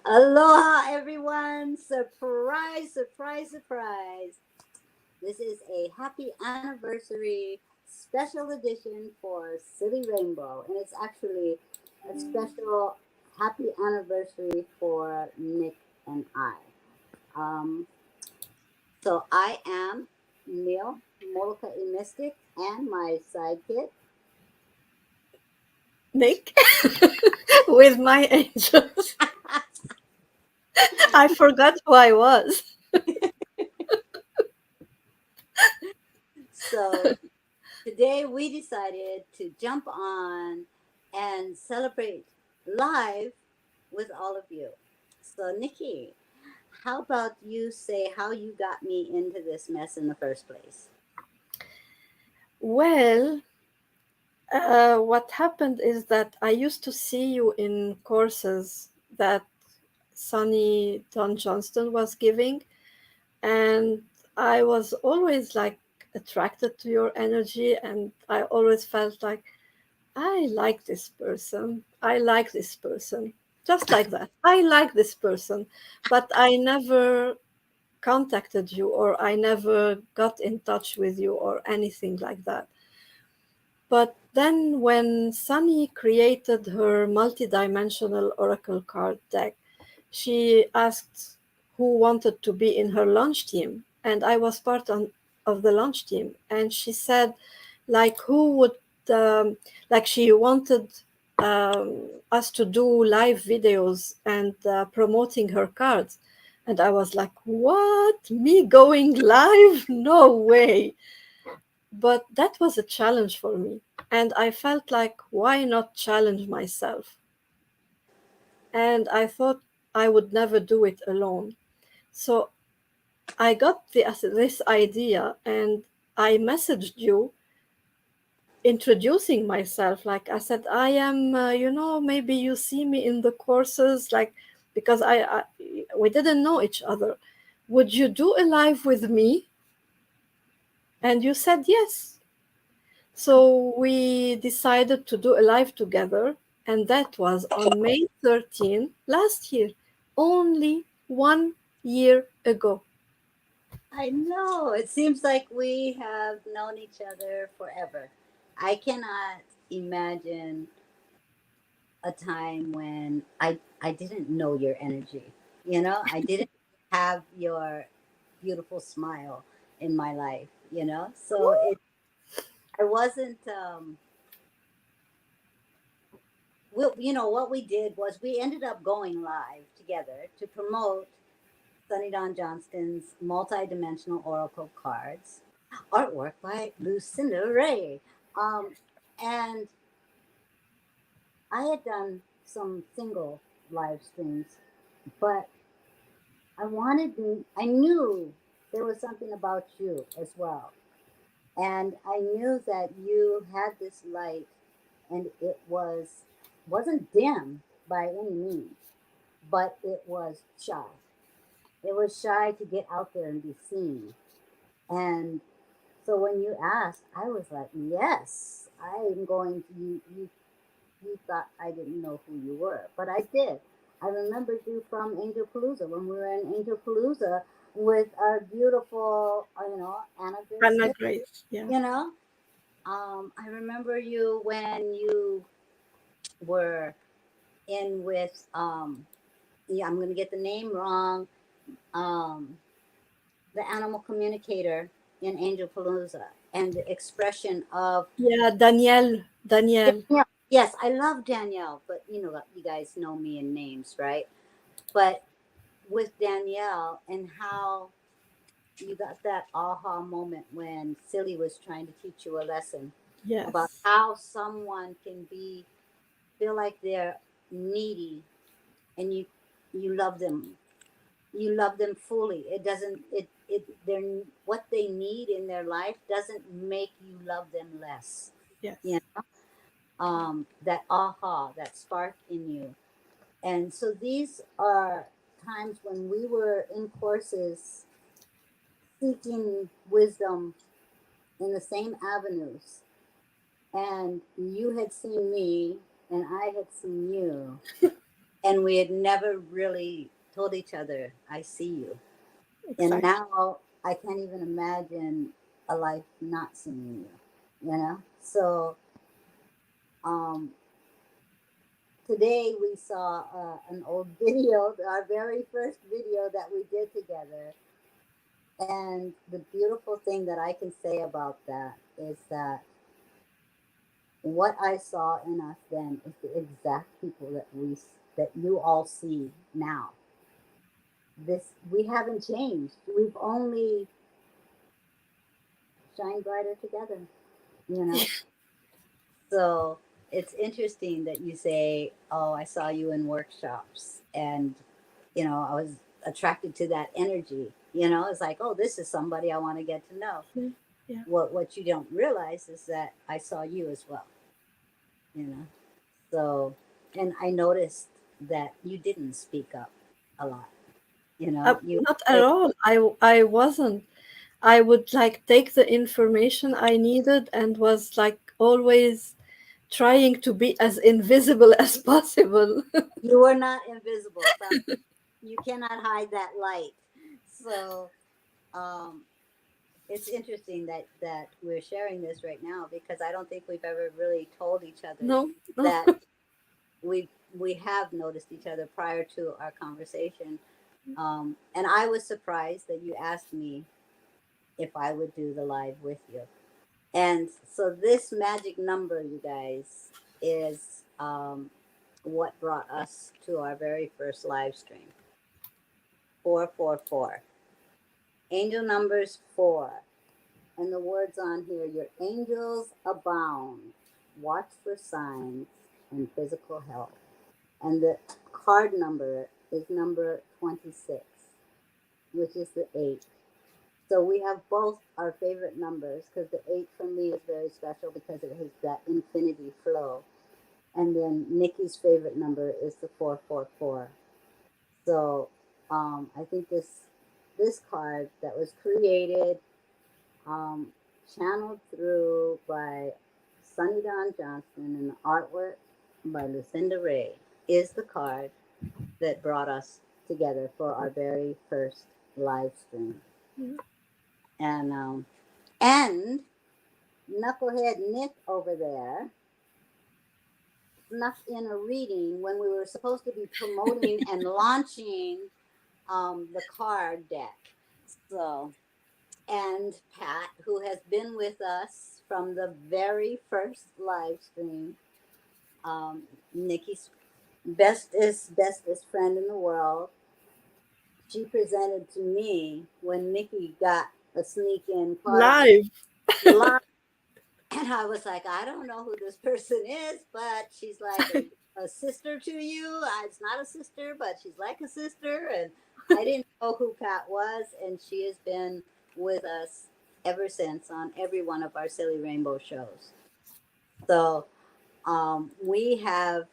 Aloha, everyone! Surprise, surprise, surprise! This is a happy anniversary special edition for Silly Rainbow, and it's actually a special happy anniversary for Nick and I. Um, so I am Neil, Moloka Mystic, and my sidekick. Nick with my angels. I forgot who I was. So today we decided to jump on and celebrate live with all of you. So, Nikki, how about you say how you got me into this mess in the first place? Well, what happened is that I used to see you in courses that Sonny Don Johnston was giving, and I was always like attracted to your energy, and I always felt like I like this person. I like this person. Just like that. I like this person. But I never contacted you or I never got in touch with you or anything like that. But then when Sunny created her multidimensional oracle card deck, she asked who wanted to be in her launch team. And I was of the launch team. And she said, like, who would, um, like, she wanted us to do live videos and promoting her cards. And I was like, what? Me going live? No way. But that was a challenge for me. And I felt like, why not challenge myself? And I thought I would never do it alone. So I got this idea and I messaged you introducing myself. Like I said, I am, maybe you see me in the courses, like, because we didn't know each other. Would you do a live with me? And you said yes. So we decided to do a live together, and that was on May 13 last year, only 1 year ago. I know it seems like we have known each other forever. I cannot imagine a time when I didn't know your energy. I didn't have your beautiful smile in my life. So I wasn't. What we did was we ended up going live together to promote Sunny Don Johnston's multi-dimensional oracle cards, artwork by Lucinda Ray. And I had done some single live streams, but I knew there was something about you as well. And I knew that you had this light and wasn't dim by any means, but it was shy. It was shy to get out there and be seen. And so when you asked, I was like, yes, I'm going to you thought I didn't know who you were, but I did. I remembered you from Angel Palooza when we were in Angel Palooza with our beautiful, Anna Grace Anna Smith. Grace, yeah. You know, I remember you when you were in with, yeah, I'm gonna get the name wrong, um, the animal communicator in Angel Palooza, and the expression of Yeah, Danielle. Danielle. Yes, I love Danielle, but you guys know me in names, right? But with Danielle and how you got that aha moment when Silly was trying to teach you a lesson about Yes, how someone can feel like they're needy and you love them. You love them fully. It doesn't it they're what they need in their life doesn't make you love them less. You yes, that aha, that spark in you. And so these are times when we were in courses seeking wisdom in the same avenues. And you had seen me, and I had seen you. and we had never really told each other, I see you. And Exactly. now I can't even imagine a life not seeing you, you know? So um, today we saw an old video, our very first video that we did together. And the beautiful thing that I can say about that is that what I saw in us then is the exact people that you all see now. This we haven't changed. We've only shined brighter together, you know. So it's interesting that you say, "Oh, I saw you in workshops," and I was attracted to that energy. It's like, "Oh, this is somebody I want to get to know." Yeah. Yeah. What you don't realize is that I saw you as well. You know, so and I noticed that you didn't speak up a lot. You Not at say, all. I wasn't. I would like take the information I needed and was like always trying to be as invisible as possible. you were not invisible. Some you cannot hide that light. So um, it's interesting that we're sharing this right now because I don't think we've ever really told each other No, no. that we have noticed each other prior to our conversation. And I was surprised that you asked me if I would do the live with you. And so this magic number, you guys, is what brought us to our very first live stream. 444. Angel numbers 4. And the words on here, your angels abound. Watch for signs and physical health. And the card number is number 26, which is the 8. So we have both our favorite numbers because the 8 for me is very special because it has that infinity flow. And then Nikki's favorite number is the 444. So I think this card that was created, um, channeled through by Sunny Don Johnston and the artwork by Lucinda Ray, is the card that brought us together for our very first live stream. And Knucklehead Nick over there snuck in a reading when we were supposed to be promoting and launching the card deck. So, and Pat, who has been with us from the very first live stream, Nikki's bestest friend in the world, she presented to me when Nikki got a sneak in card deck Live. live. And I was like, I don't know who this person is, but she's like a sister to you. It's not a sister, but she's like a sister. And I didn't know who Pat was. And she has been with us ever since on every one of our Silly Rainbow shows. So we have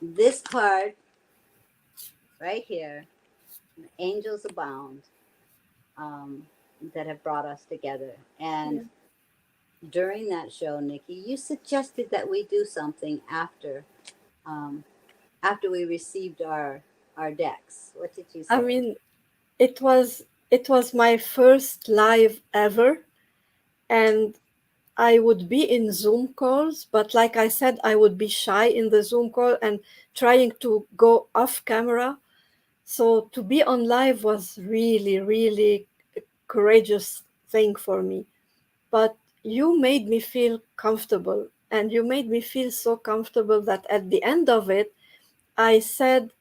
this card right here, Angels Abound, um, that have brought us together. And Yeah. during that show, Nikki, you suggested that we do something um, after we received our decks. What did you I say? mean, it was my first live ever, and I would be in Zoom calls, but like I said, I would be shy in the Zoom call and trying to go off camera. So to be on live was really, really a courageous thing for me. But you made me feel comfortable, and you made me feel so comfortable that at the end of it, I said,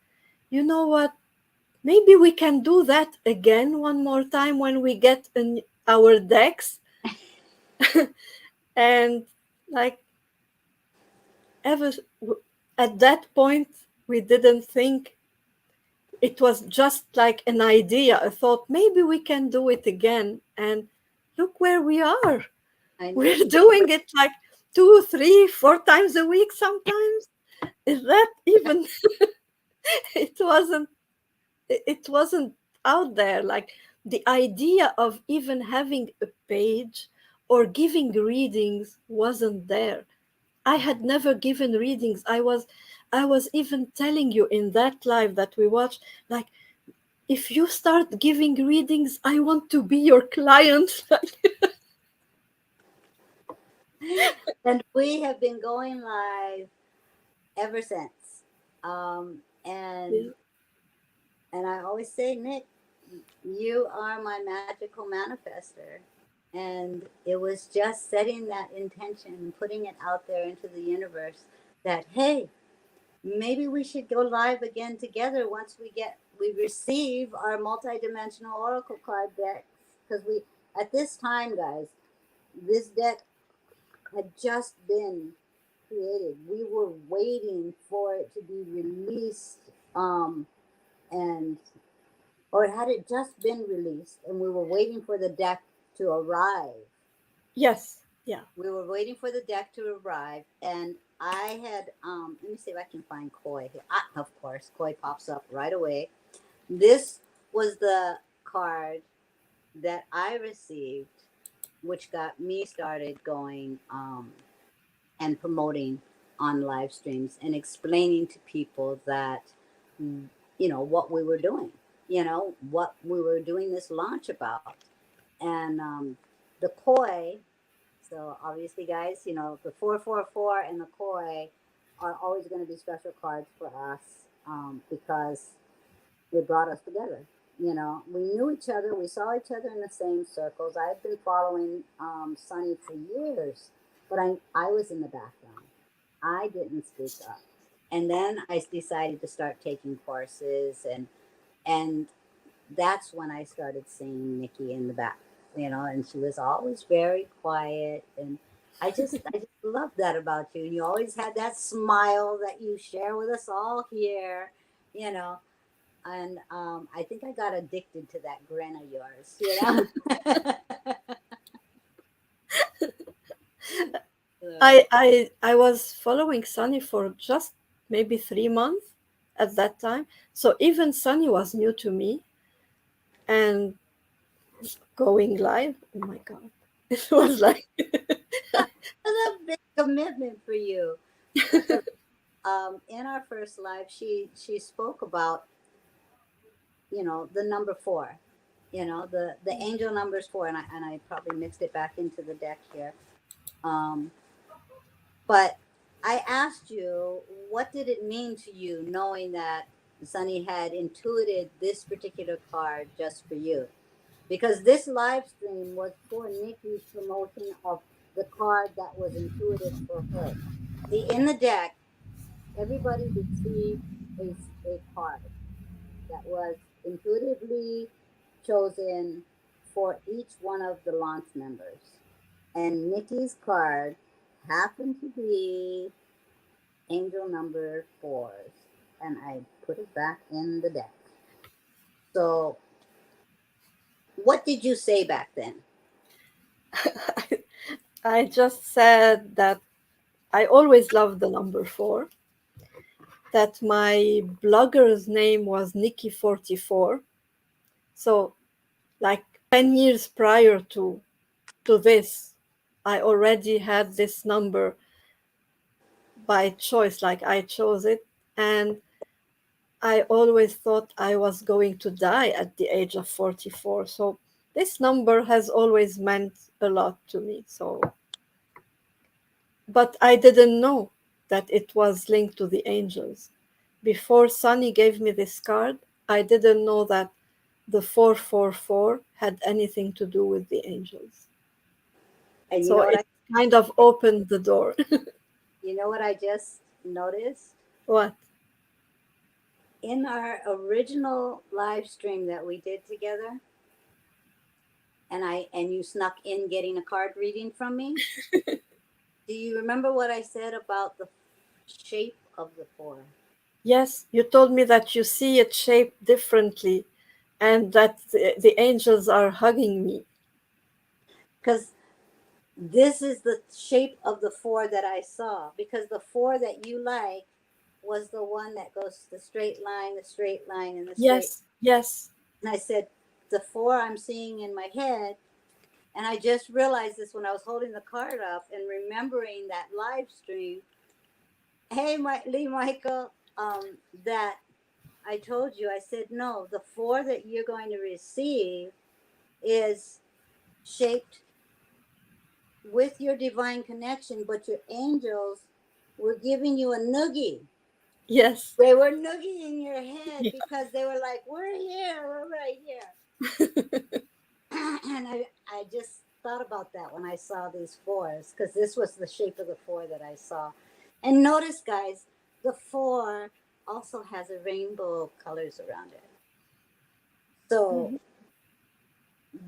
you know what? Maybe we can do that again one more time when we get our decks. And like ever at that point, we didn't think, it was just like an idea, a thought, maybe we can do it again. And look where we are. I know. We're doing it like 2, 3, 4 times a week sometimes. Is that even it wasn't it wasn't out there, like the idea of even having a page or giving readings wasn't there. I had never given readings. I was even telling you in that live that we watched, like, if you start giving readings, I want to be your client. Like, And we have been going live ever since. And yeah. I always say, Nick, you are my magical manifester. And it was just setting that intention and putting it out there into the universe that, hey, maybe we should go live again together once we receive our multidimensional oracle card decks. Because we, at this time, guys, this deck had just been created. We were waiting for it to be released, and or had it just been released, and we were waiting for the deck to arrive. Yes, yeah. We were waiting for the deck to arrive, and I had let me see if I can find Koi here. Ah, of course, Koi pops up right away. This was the card that I received, which got me started going and promoting on live streams and explaining to people that, what we were doing, what we were doing this launch about. And the Koi, so obviously, guys, the 444 and the Koi are always going to be special cards for us, because it brought us together. We knew each other, we saw each other in the same circles. I had been following Sunny for years, but I was in the background. I didn't speak up. And then I decided to start taking courses, and that's when I started seeing Nikki in the back, and she was always very quiet, and I just love that about you. And you always had that smile that you share with us all here, you know. And I think I got addicted to that grin of yours. So, I was following Sunny for just maybe 3 months at that time. So even Sunny was new to me, and going live, oh my god. It was like it's a big commitment for you, because in our first live, she spoke about, the number four, the angel numbers four, and I probably mixed it back into the deck here. Um, but I asked you, what did it mean to you knowing that Sunny had intuited this particular card just for you? Because this live stream was for Nikki's promotion of the card that was intuited for her. See, in the deck, everybody received a card that was intuitively chosen for each one of the launch members. And Nikki's card happened to be angel number fours. And I put it back in the deck. So, what did you say back then? I just said that I always loved the number 4, that my blogger's name was Nikki44. So like 10 years prior to this, I already had this number by choice, like I chose it. And I always thought I was going to die at the age of 44. So this number has always meant a lot to me. So, but I didn't know that it was linked to the angels. Before Sunny gave me this card, I didn't know that the 444 had anything to do with the angels. And So it kind of opened the door. you know what I just noticed? What? In our original live stream that we did together, and you snuck in getting a card reading from me. Do you remember what I said about the shape of the four? Yes, you told me that you see it shaped differently and that the angels are hugging me. Because this is the shape of the four that I saw. Because the four that you like was the one that goes the straight line, the straight line, and the straight. Yes, yes. And I said, the four I'm seeing in my head And I just realized this when I was holding the card up and remembering that live stream. Hey, Lee Michael, that I told you, I said, no, the four that you're going to receive is shaped with your divine connection, but your angels were giving you a noogie. Yes. They were noogieing your head because they were like, we're here, we're right here. And I just thought about that when I saw these fours, because this was the shape of the four that I saw. And notice, guys, the four also has a rainbow of colors around it. So Mhm.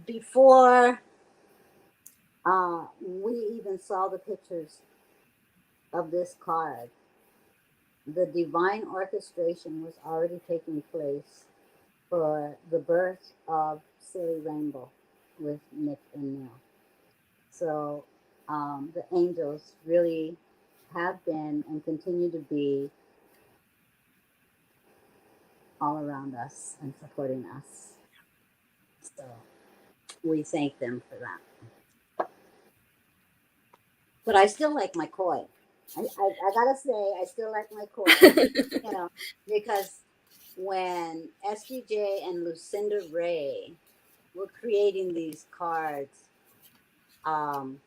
before we even saw the pictures of this card, the divine orchestration was already taking place for the birth of Silly Rainbow with Nick and Neel. So the angels really have been and continue to be all around us and supporting us. So we thank them for that. But I still like my koi. I gotta say, I still like my koi, you know, because when SGJ and Lucinda Ray were creating these cards, um,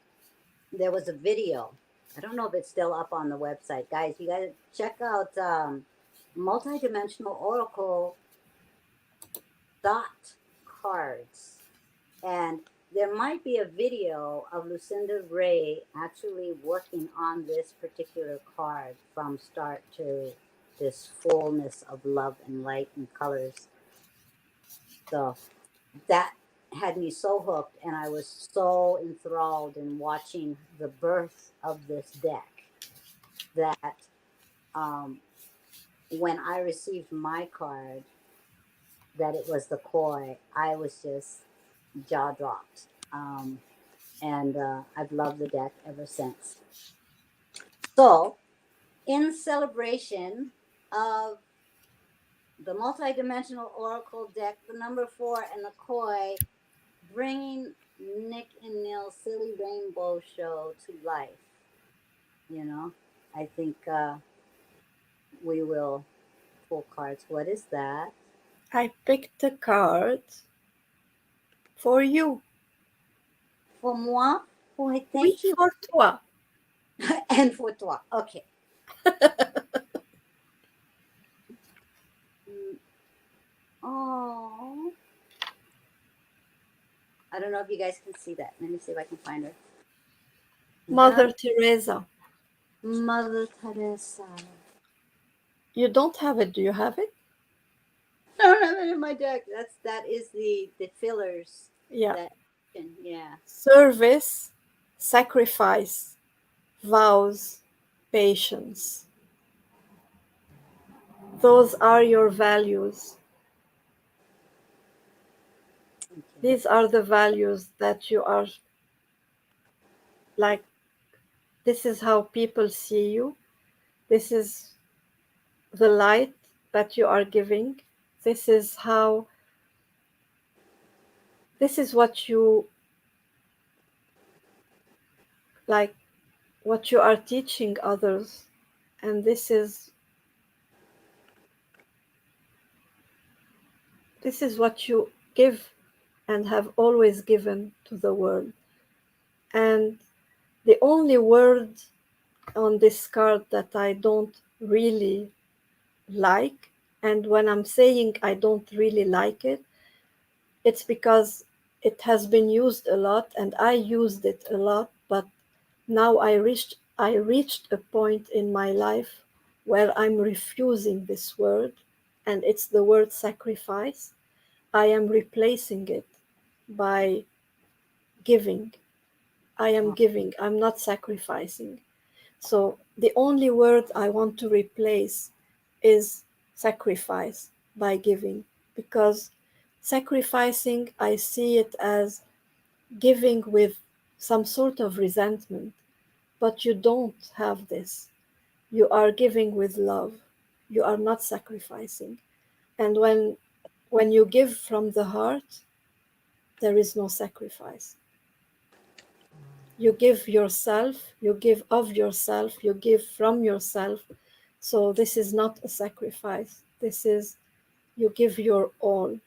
there was a video. I don't know if it's still up on the website. Guys, you gotta check out multidimensional oracle dot cards. And there might be a video of Lucinda Ray actually working on this particular card from start to this fullness of love and light and colors. So that had me so hooked, and I was so enthralled in watching the birth of this deck that um, when I received my card, that it was the koi, I was just jaw dropped. And I've loved the deck ever since. So, in celebration of the multidimensional oracle deck, the number four, and the koi, bringing Nick and Neil's Silly Rainbow show to life, you know, I think we will pull cards. What is that? I picked a card for you. For moi? Why, Oui, thank you. for toi. And for toi. Okay. Mm, oh, I don't know if you guys can see that. Let me see if I can find her. Mother Teresa. Mother Teresa. You don't have it. Do you have it? I don't have it in my deck. That is the fillers Yeah. that yeah. Service, sacrifice, vows, patience. Those are your values. Okay. These are the values that you are like, this is how people see you. This is the light that you are giving. This is how, this is what you like, what you are teaching others. And this is what you give and have always given to the world. And the only word on this card that I don't really like, and when I'm saying I don't really like it, it's because it has been used a lot and I used it a lot, but now I reached a point in my life where I'm refusing this word, and it's the word sacrifice. I am replacing it by giving. I am Oh, giving, I'm not sacrificing. So the only word I want to replace is sacrifice by giving, because sacrificing, I see it as giving with some sort of resentment, but you don't have this. You are giving with love. You are not sacrificing. And when you give from the heart, there is no sacrifice. You give yourself, you give of yourself, you give from yourself. So this is not a sacrifice. This is you give your all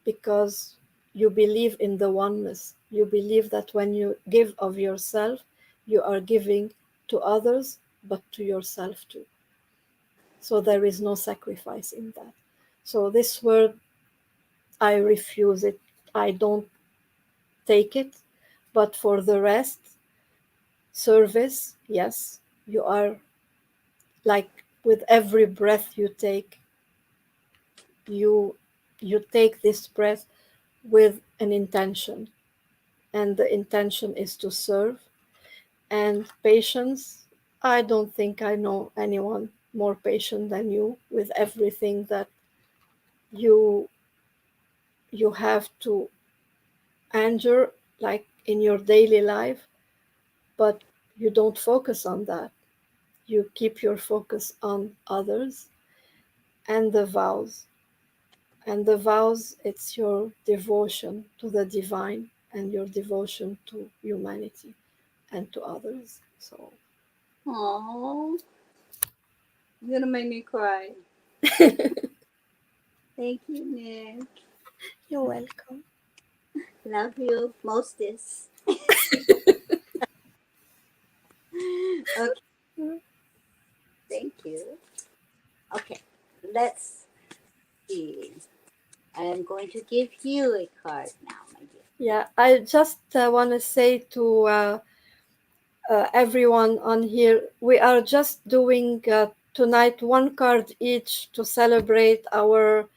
because you believe in the oneness. You believe that when you give of yourself, you are giving to others, but to yourself too. So there is no sacrifice in that. So this word, I refuse it. I don't take it. But for the rest, service, yes, you are like with every breath you take, you you take this breath with an intention, and the intention is to serve. And patience, I don't think I know anyone more patient than you with everything that you you have to endure, like in your daily life, but you don't focus on that. You keep your focus on others. And the vows, it's your devotion to the divine and your devotion to humanity and to others. So Oh, you're gonna make me cry. Thank you, Nick. you're welcome. Love you, mostest. Okay, thank you. Okay, let's see. I am going to give you a card now, my dear. Yeah, I just want to say to everyone on here, we are just doing tonight one card each to celebrate our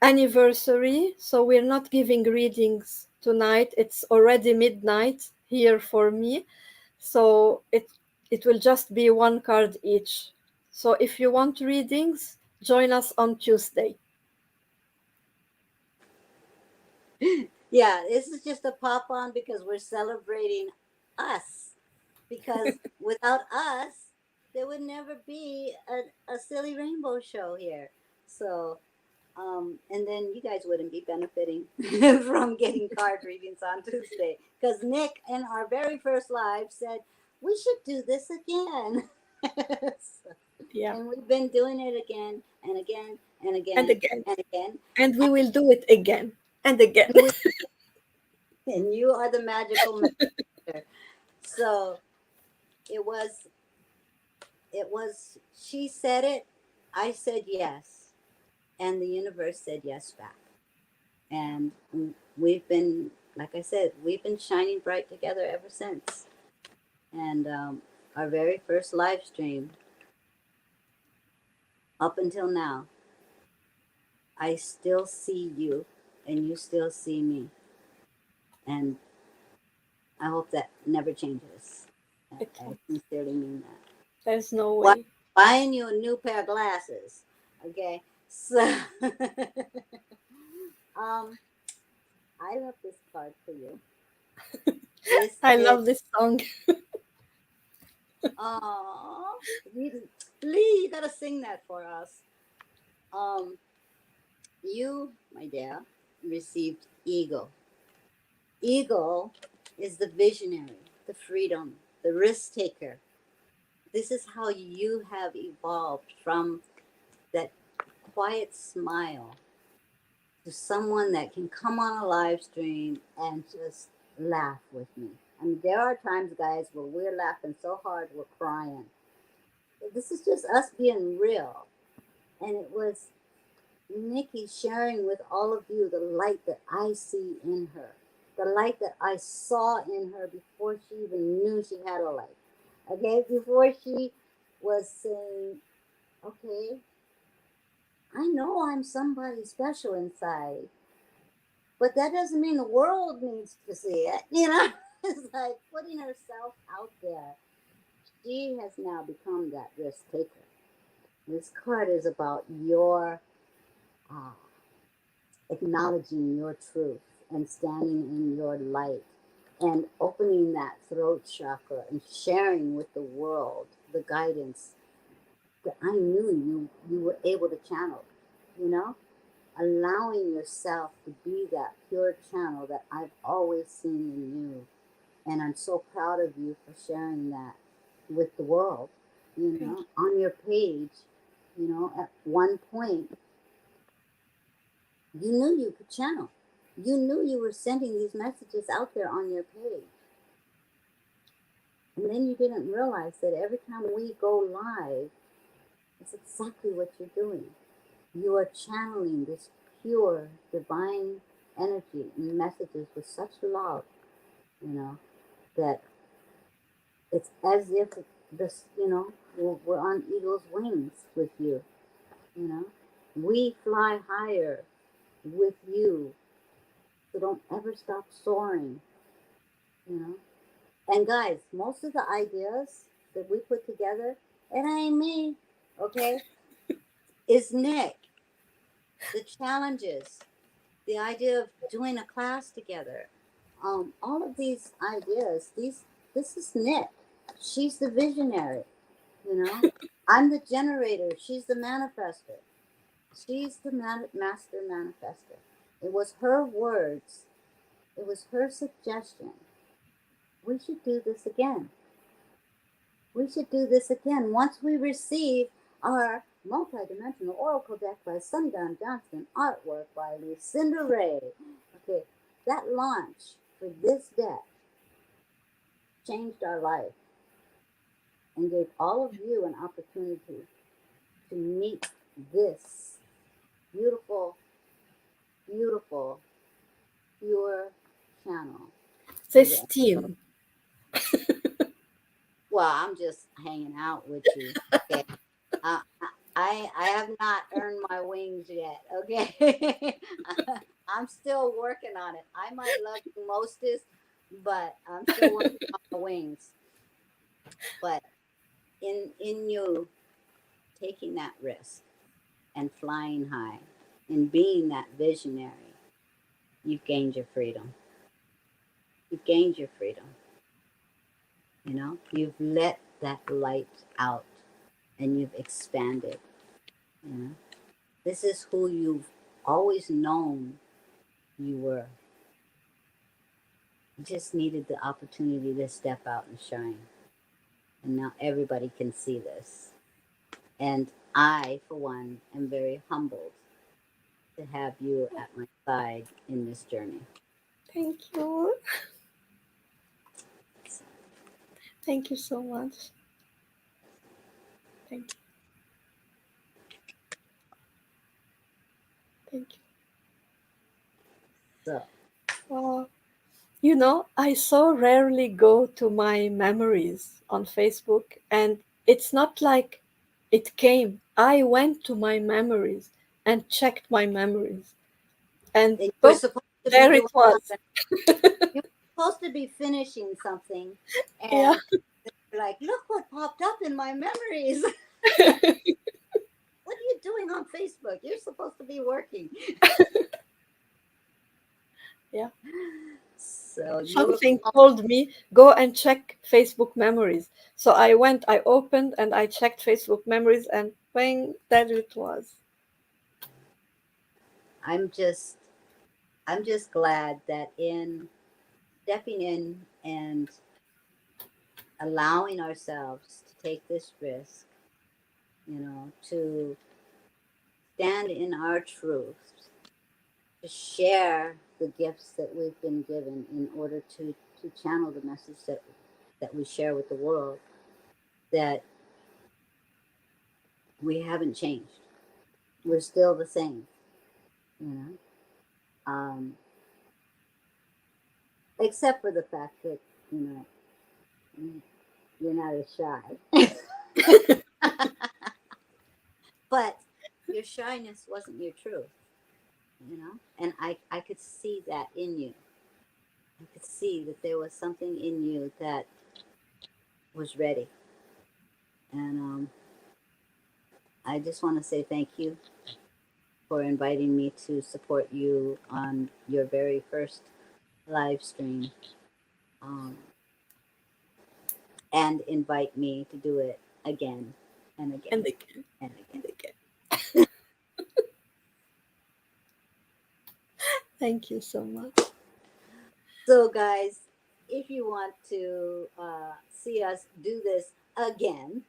anniversary. So we're not giving readings tonight. It's already midnight here for me. So it will just be one card each. So if you want readings, join us on Tuesday. Yeah, this is just a pop on because we're celebrating us. Because without us, there would never be a silly rainbow show here. So, and then you guys wouldn't be benefiting from getting card readings on Tuesday. Because Nick, in our very first live, said, we should do this again. So, Yeah. and we've been doing it again and again and And again again. and again. And we will do it again and again. And, we, and you are the magical master. So it was, she said it, I said yes, and the universe said yes back. And we've been, like I said, we've been shining bright together ever since. And our very first live stream, up until now, I still see you and you still see me. And I hope that never changes. It I won't. sincerely mean that. There's no Why way. buying you a new pair of glasses? Okay, so um, I love this card for you. This I is love this song. oh, Lee, you gotta sing that for us. Um, you, my dear, received Eagle. Eagle is the visionary, the freedom, the risk taker. This is how you have evolved from that quiet smile to someone that can come on a live stream and just laugh with me. I mean, there are times, guys, where we're laughing so hard we're crying. This is just us being real. And it was Nikki sharing with all of you the light that I see in her, the light that I saw in her before she even knew she had a light. Okay, before she was saying, okay, I know I'm somebody special inside, but that doesn't mean the world needs to see it. You know, it's like putting herself out there. She has now become that risk taker. This card is about your uh, acknowledging your truth and standing in your light and opening that throat chakra and sharing with the world the guidance that I knew you were able to channel, you know? Allowing yourself to be that pure channel that I've always seen in you. And I'm so proud of you for sharing that with the world. Thank you. On your page, at one point, you knew you could channel. You knew you were sending these messages out there on your page. And then you didn't realize that every time we go live, it's exactly what you're doing. You are channeling this pure, divine energy and messages with such love, you know, that it's as if this, we're on eagle's wings with you, you know. We fly higher with you, so don't ever stop soaring, you know. And guys, most of the ideas that we put together, it ain't me, okay? Is Nick. The challenges, the idea of doing a class together, all of these ideas, this is Nick. She's the visionary, you know. I'm the generator. She's the manifester. She's the master manifester. It was her words. It was her suggestion. We should do this again. We should do this again once we receive our multidimensional oracle deck by Sundown Johnson, artwork by Lucinda Ray. Okay, that launch for this deck changed our life and gave all of you an opportunity to meet this beautiful, beautiful, pure channel for This the. team. Well, I'm just hanging out with you. Okay. Uh, I have not earned my wings yet. Okay. I'm still working on it. I might love you mostest, but I'm still working on my wings. But in you taking that risk and flying high and being that visionary, you've gained your freedom. You've gained your freedom. You've let that light out and you've expanded. You know, this is who you've always known you were. You just needed the opportunity to step out and shine. And now everybody can see this. And I, for one, am very humbled to have you at my side in this journey. Thank you. Thank you so much. Thank you. Thank you. So, Wow. You know, I so rarely go to my memories on Facebook, and it's not like it came. I went to my memories and checked my memories, and and you were boom, supposed to be there it doing was. something. You were supposed to be finishing something. Yeah. And you're like, look what popped up in my memories. What are you doing on Facebook? You're supposed to be working. Yeah. So you were Something called. told me go and check Facebook memories. So I went, I opened, and I checked Facebook memories, and bang, there it was. I'm just I'm just glad that in stepping in and allowing ourselves to take this risk, to stand in our truth, to share the gifts that we've been given in order to channel the message that we share with the world, that we haven't changed. We're still the same, you know. Um, except for the fact that you know you're not as shy. But your shyness wasn't your truth, and I could see that in you. I could see that there was something in you that was ready. And I just want to say thank you for inviting me to support you on your very first live stream, um, and invite me to do it again and And again again, and again. and again. Thank you so much. So, guys, if you want to see us do this again,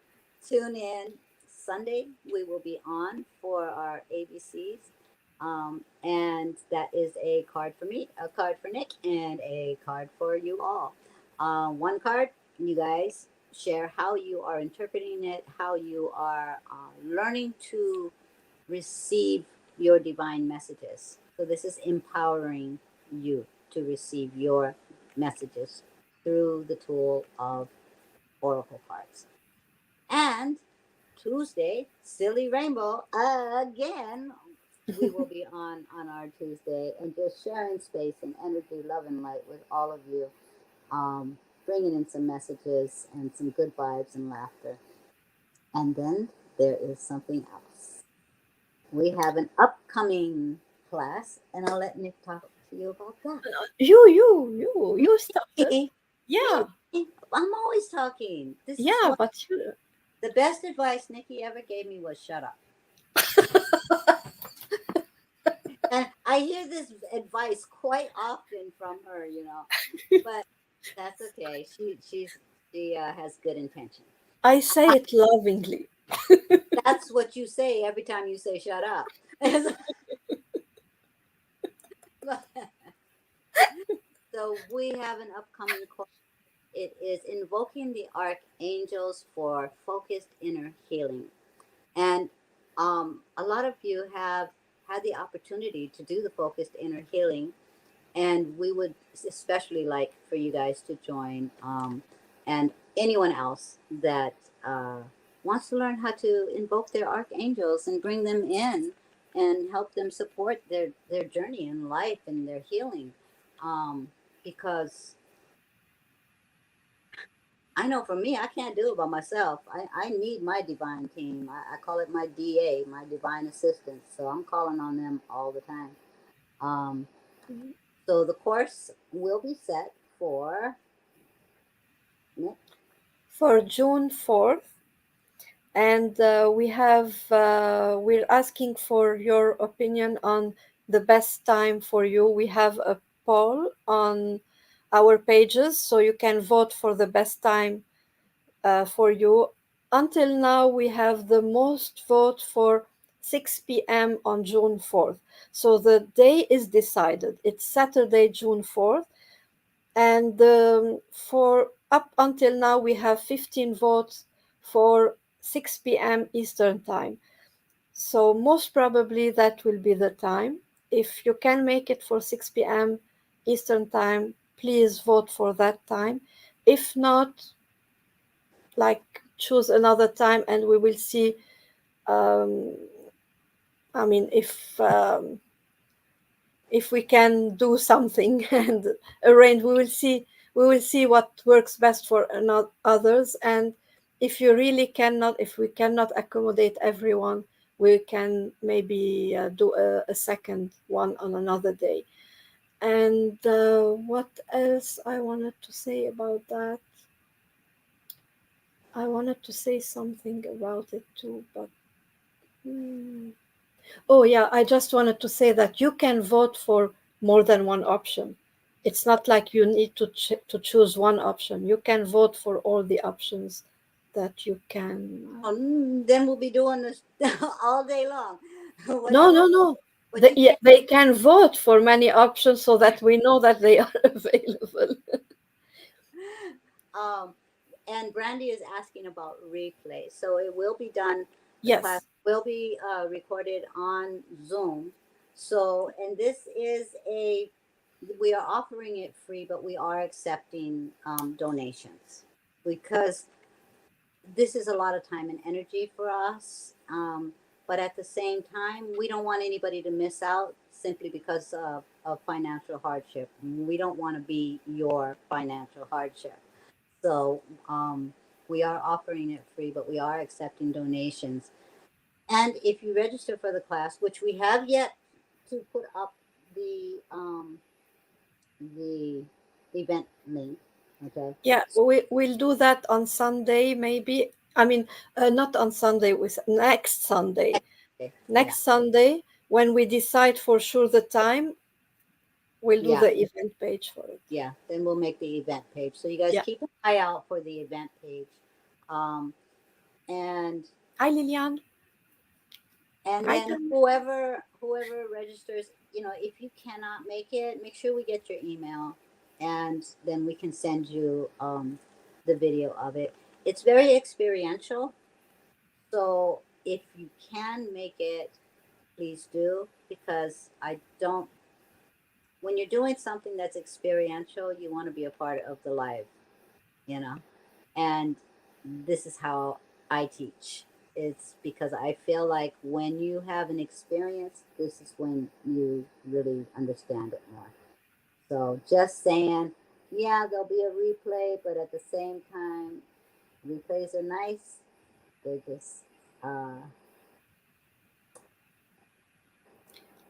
tune in Sunday. We will be on for our ABCs. And that is a card for me, a card for Nick, and a card for you all. One card, you guys share how you are interpreting it, how you are learning to receive your divine messages. So, this is empowering you to receive your messages through the tool of oracle cards. And Tuesday, Silly Rainbow again. We will be on our Tuesday and just sharing space and energy, love, and light with all of you, bringing in some messages and some good vibes and laughter. And then there is something else. We have an upcoming class, and I'll let Nick talk to you about that. You started. Me, Yeah, I'm always talking. This is yeah, what but you. the best advice Nikki ever gave me was shut up. And I hear this advice quite often from her, but that's okay. She has good intention. I say it lovingly. That's what you say every time you say shut up. So we have an upcoming course. It is invoking the archangels for focused inner healing. And a lot of you have had the opportunity to do the focused inner healing, and we would especially like for you guys to join, and anyone else that wants to learn how to invoke their archangels and bring them in and help them support their journey in life and their healing, because I know for me, I can't do it by myself. I need my divine team. I call it my DA, my divine assistants. So I'm calling on them all the time. Um, so the course will be set for Nick. For June 4th, and we're asking for your opinion on the best time for you. We have a poll on our pages, so you can vote for the best time for you. Until now, we have the most vote for 6 p.m. on June 4th. So the day is decided. It's Saturday, June 4th. And for up until now, we have 15 votes for 6 p.m. Eastern Time. So most probably that will be the time. If you can make it for 6 p.m. Eastern Time, please vote for that time. If not, like choose another time and we will see. um, I mean, if we can do something and arrange, we will see what works best for others. And if we cannot accommodate everyone, we can maybe do a second one on another day. And what else I wanted to say about that? I wanted to say something about it too, but hmm. Oh, yeah, I just wanted to say that you can vote for more than one option. It's not like you need to choose one option. You can vote for all the options that you can. Then we'll be doing this all day long. No, Whatever, no, no. but you Yeah, can't. they can vote for many options so that we know that they are available. Um, and Brandy is asking about replay. So it will be done. The class Yes. will be recorded on Zoom. So, and this is we are offering it free, but we are accepting donations because this is a lot of time and energy for us. But at the same time, we don't want anybody to miss out simply because of financial hardship. We don't want to be your financial hardship. So we are offering it free, but we are accepting donations. And if you register for the class, which we have yet to put up the event link, okay? Yeah, we'll do that on Sunday, maybe. I mean, not on Sunday, with next Sunday. Okay, yeah. Next Sunday, when we decide for sure the time, We'll do Yeah, the event page for it. yeah. Then we'll make the event page. So you guys Yeah. keep an eye out for the event page. Um, and Hi, Lilian. and Hi, then Tanya. whoever registers, if you cannot make it, make sure we get your email, and then we can send you the video of it. It's very experiential, so if you can make it, please do, because I don't when you're doing something that's experiential, you want to be a part of the live, you know and this is how I teach. It's because I feel like when you have an experience, this is when you really understand it more. So just saying, yeah, there'll be a replay, but at the same time, replays are nice. They just,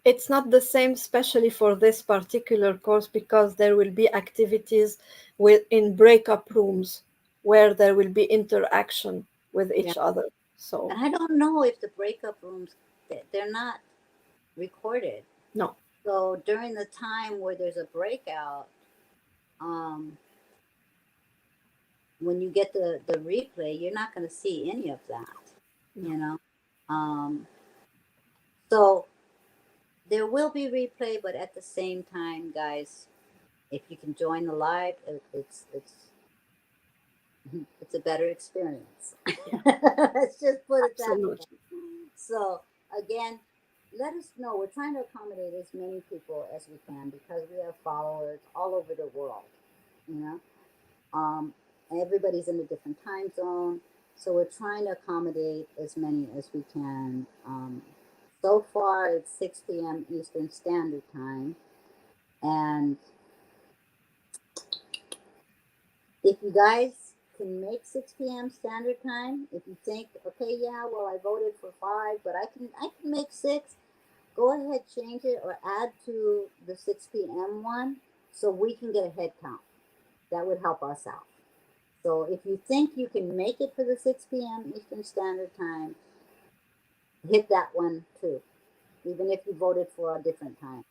It's not the same, especially for this particular course, because there will be activities in breakup rooms where there will be interaction with yeah. each other. So, And I don't know if the breakup rooms, they're not recorded. no, So during the time where there's a breakout, um, when you get the replay, you're not going to see any of that, no. you know. Um, so there will be replay, but at the same time, guys, if you can join the live, it's a better experience. Yeah, Let's just put it that way. absolutely. So again, let us know. We're trying to accommodate as many people as we can because we have followers all over the world. You know, Um, everybody's in a different time zone, so we're trying to accommodate as many as we can. So far, it's 6 p.m. Eastern Standard Time, and if you guys can make 6 p.m. Standard Time, if you think, okay, yeah, well, I voted for 5, but I can make 6. Go ahead, change it or add to the 6 p.m. one so we can get a head count. That would help us out. So if you think you can make it for the 6 p.m. Eastern Standard Time, hit that one too, even if you voted for a different time,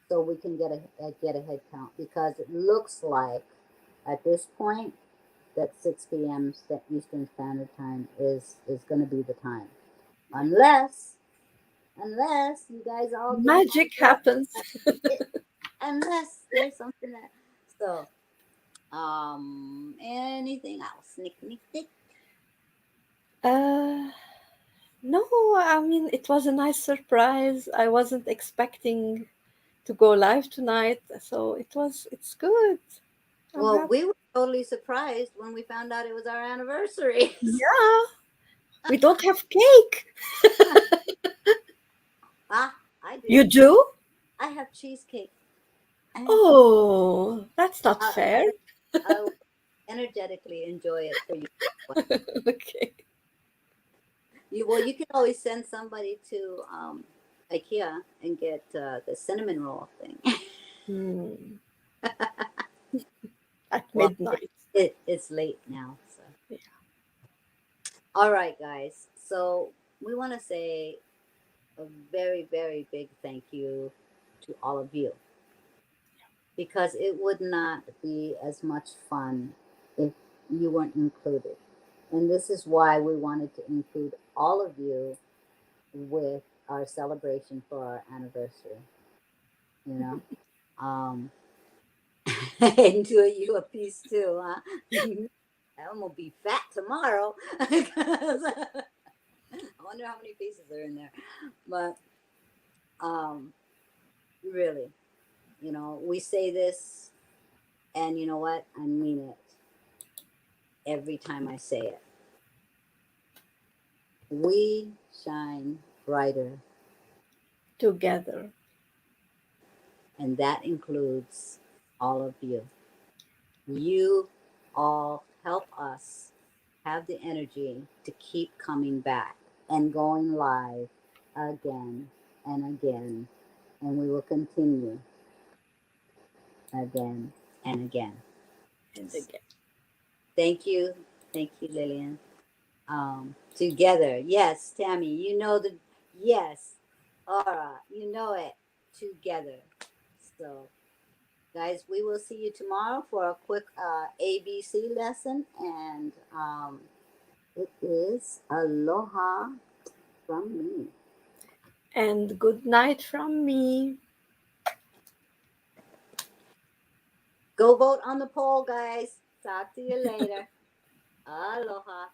so we can get a head count because it looks like at this point that 6 p.m. Eastern Standard Time is going to be the time, unless you guys all get Magic lined up. happens. It, unless there's something that so anything else, Nick. Uh, no, I mean, it was a nice surprise. I wasn't expecting to go live tonight, so it's good. I'm Well, happy. we were totally surprised when we found out it was our anniversary. Yeah, we don't have cake. Ah, I You do. do? I have cheesecake. I, Oh, that's not I, fair. I, I will energetically enjoy it for you. Okay. Well, you can always send somebody to IKEA and get the cinnamon roll thing. Hmm. At Well, midnight. it's late now. So, Yeah. all right, guys. So we want to say a very, very big thank you to all of you because it would not be as much fun if you weren't included. And this is why we wanted to include all of you with our celebration for our anniversary, you know? Um, and do you a piece too, huh? I'm gonna be fat tomorrow. I wonder how many pieces are in there. But um, really, we say this, and you know what? I mean it every time I say it. We shine brighter, Together. and that includes all of you. You all help us have the energy to keep coming back and going live again and again, and we will continue again and again. And again. Thank you. Thank you, Lillian. Together. Yes, Tammy, yes. Aura, you know it. Together. So Guys, we will see you tomorrow for a quick ABC lesson. And it is aloha from me. And good night from me. Go vote on the poll, guys. Talk to you later. Aloha.